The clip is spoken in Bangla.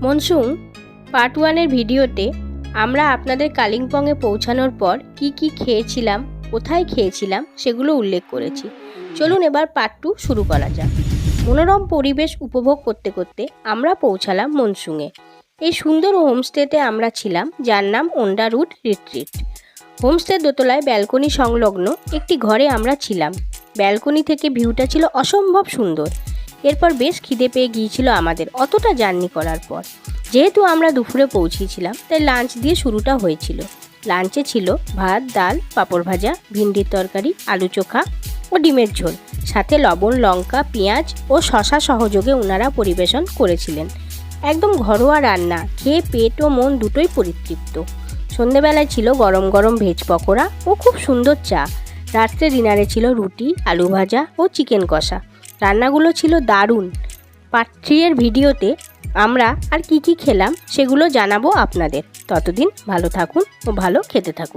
মনসুন পার্ট 1-এর ভিডিওতে আমরা আপনাদের কালিম্পংয়ে পৌঁছানোর পর কি খেয়েছিলাম, কোথায় খেয়েছিলাম সেগুলো উল্লেখ করেছি। চলুন এবার পার্ট 2 শুরু করা যাক। মনোরম পরিবেশ উপভোগ করতে করতে আমরা পৌঁছালাম মনসুনে। এই সুন্দর হোমস্টেতে আমরা ছিলাম, যার নাম ওন্ডারউড রিট্রিট। হোমস্টের দোতলায় ব্যালকনি সংলগ্ন একটি ঘরে আমরা ছিলাম। ব্যালকনি থেকে ভিউটা ছিল অসম্ভব সুন্দর। এরপর বেশ খিদে পেয়ে গিয়েছিল আমাদের অতটা জার্নি করার পর। যেহেতু আমরা দুপুরে পৌঁছেছিলাম তাই লাঞ্চ দিয়ে শুরুটা হয়েছিল। লাঞ্চে ছিল ভাত, ডাল, পাঁপড় ভাজা, ভিন্ডির তরকারি, আলু চোখা ও ডিমের ঝোল, সাথে লবণ, লঙ্কা, পেঁয়াজ ও শসা সহযোগে ওনারা পরিবেশন করেছিলেন। একদম ঘরোয়া রান্না, খেয়ে পেট ও মন দুটোই পরিতৃপ্ত। সন্ধেবেলায় ছিল গরম গরম ভেজ পকোড়া ও খুব সুন্দর চা। রাত্রে ডিনারে ছিল রুটি, আলু ভাজা ও চিকেন কষা। রান্নাগুলো ছিল দারুণ। পার্ট 3-এর ভিডিওতে আমরা আর কি খেলাম সেগুলো জানাবো আপনাদের। ততদিন ভালো থাকুন ও ভালো খেতে থাকুন।